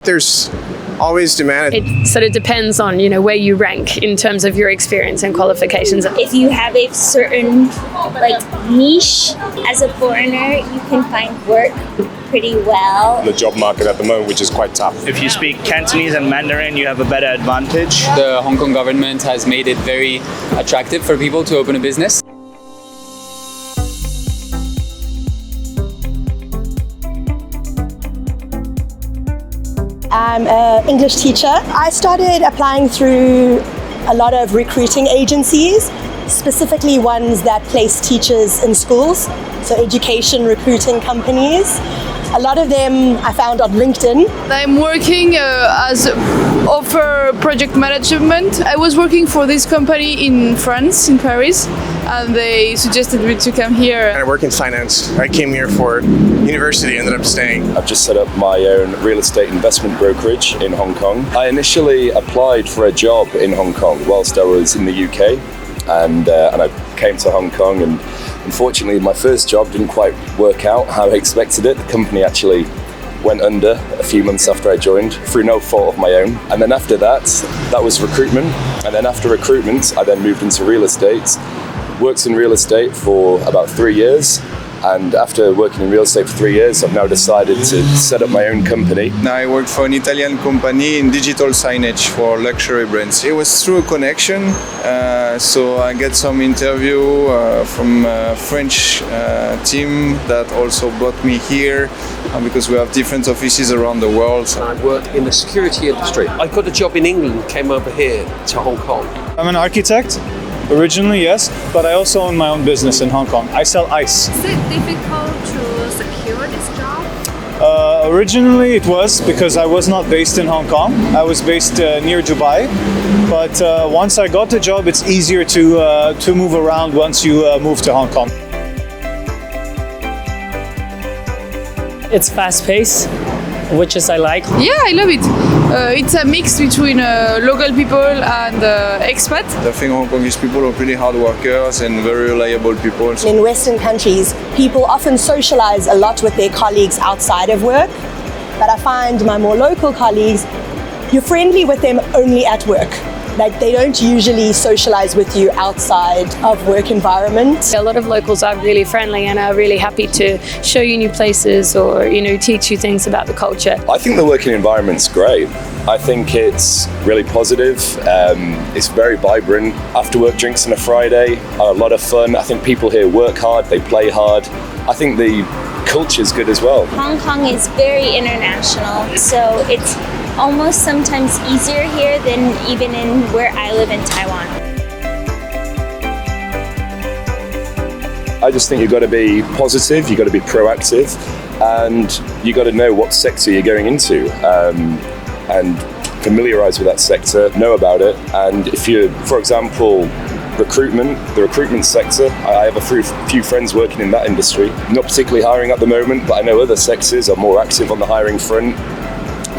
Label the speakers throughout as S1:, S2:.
S1: There's always demand.
S2: It sort of depends on, where you rank in terms of your experience and qualifications.
S3: If you have a certain niche as a foreigner, you can find work pretty well.
S4: The job market at the moment, which is quite tough.
S5: If you speak Cantonese and Mandarin, you have a better advantage.
S6: The Hong Kong government has made it very attractive for people to open a business.
S7: I'm an English teacher. I started applying through a lot of recruiting agencies, specifically ones that place teachers in schools, so education recruiting companies. A lot of them I found on LinkedIn.
S8: I'm working as offer project management. I was working for this company in France, in Paris, and they suggested me to come here.
S1: I work in finance. I came here for university, ended up staying.
S4: I've just set up my own real estate investment brokerage in Hong Kong. I initially applied for a job in Hong Kong whilst I was in the UK, and I came to Hong Kong, and unfortunately my first job didn't quite work out how I expected it. The company actually went under a few months after I joined through no fault of my own. And then after that was recruitment. And then after recruitment, I then moved into real estate. Worked in real estate for about 3 years. And after working in real estate for 3 years, I've now decided to set up my own company.
S9: Now I work for an Italian company in digital signage for luxury brands. It was through a connection, so I get some interview from a French team that also brought me here because we have different offices around the world.
S10: I work in the security industry. I got a job in England, came over here to Hong Kong.
S11: I'm an architect. Originally, yes, but I also own my own business in Hong Kong. I sell ice.
S12: Is it difficult to secure this job?
S11: Originally it was, because I was not based in Hong Kong. I was based near Dubai. But once I got the job, it's easier to move around once you move to Hong Kong.
S13: It's fast-paced, which is I like.
S8: Yeah, I love it. It's a mix between local people and expat.
S9: I think Hong Kongese people are pretty hard workers and very reliable people.
S7: In Western countries, people often socialize a lot with their colleagues outside of work. But I find my more local colleagues, you're friendly with them only at work. Like, they don't usually socialize with you outside of work environment.
S2: A lot of locals are really friendly and are really happy to show you new places or, teach you things about the culture.
S4: I think the working environment's great. I think it's really positive. It's very vibrant. After work drinks on a Friday are a lot of fun. I think people here work hard, they play hard. I think the culture's good as well.
S3: Hong Kong is very international, so it's almost sometimes easier here than even in where I live in Taiwan.
S4: I just think you've got to be positive, you've got to be proactive, and you've got to know what sector you're going into and familiarise with that sector, know about it. And if you're, for example, the recruitment sector, I have a few friends working in that industry. Not particularly hiring at the moment, but I know other sectors are more active on the hiring front.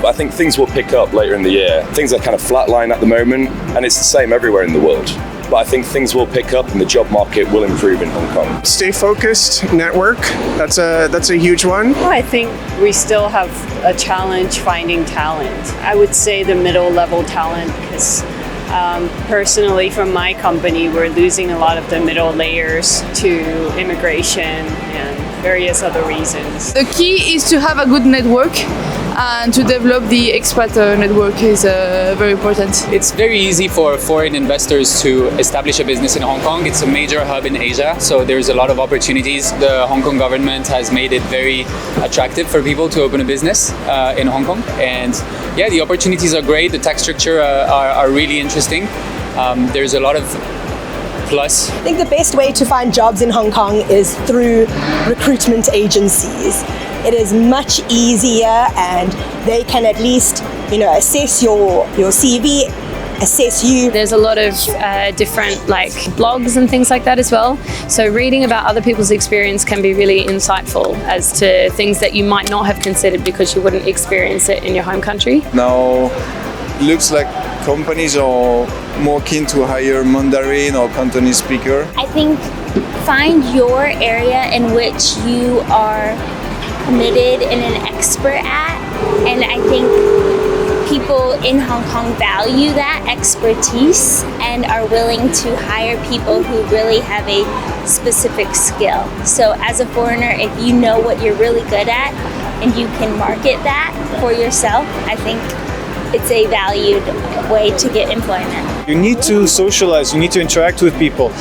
S4: But I think things will pick up later in the year. Things are kind of flatline at the moment, and it's the same everywhere in the world. But I think things will pick up and the job market will improve in Hong Kong.
S1: Stay focused, network, that's a huge one.
S14: Well, I think we still have a challenge finding talent. I would say the middle level talent, because personally from my company, we're losing a lot of the middle layers to immigration and various other reasons.
S8: The key is to have a good network, and to develop the expat network is very important.
S6: It's very easy for foreign investors to establish a business in Hong Kong. It's a major hub in Asia, so there's a lot of opportunities. The Hong Kong government has made it very attractive for people to open a business in Hong Kong. And yeah, the opportunities are great. The tax structure are really interesting. There's a lot of plus.
S7: I think the best way to find jobs in Hong Kong is through recruitment agencies. It is much easier, and they can at least, assess your CV, assess you.
S2: There's a lot of different blogs and things like that as well. So reading about other people's experience can be really insightful as to things that you might not have considered because you wouldn't experience it in your home country.
S9: Now, it looks like companies are more keen to hire Mandarin or Cantonese speaker.
S3: I think find your area in which you are committed and an expert at, and I think in Hong Kong value that expertise and are willing to hire people who really have a specific skill. So as a foreigner, if you know what you're really good at and you can market that for yourself, I think it's a valued way to get employment.
S11: You need to socialize, you need to interact with people,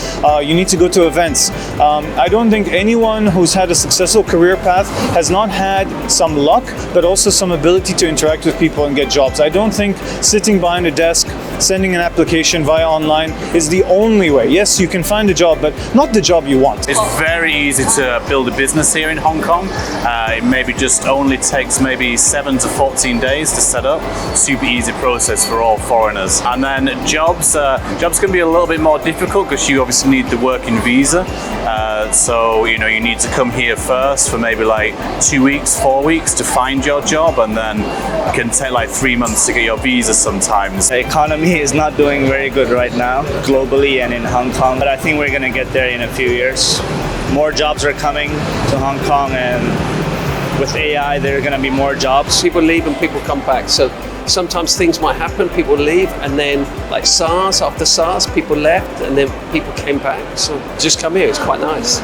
S11: you need to go to events. I don't think anyone who's had a successful career path has not had some luck, but also some ability to interact with people and get jobs. I don't think sitting behind a desk, sending an application via online is the only way. Yes, you can find a job, but not the job you want.
S15: It's very easy to build a business here in Hong Kong. It maybe just only takes maybe 7 to 14 days to set up. Super easy process for all foreigners. And then jobs can be a little bit more difficult because you obviously need the working visa. So you need to come here first for maybe like 2 weeks, 4 weeks to find your job, and then it can take like 3 months to get your visa sometimes.
S5: The economy is not doing very good right now, globally and in Hong Kong, but I think we're going to get there in a few years. More jobs are coming to Hong Kong, and with AI, there are going to be more jobs.
S10: People leave and people come back. So sometimes things might happen, people leave, and then like SARS, after SARS, people left and then people came back. So just come here, it's quite nice.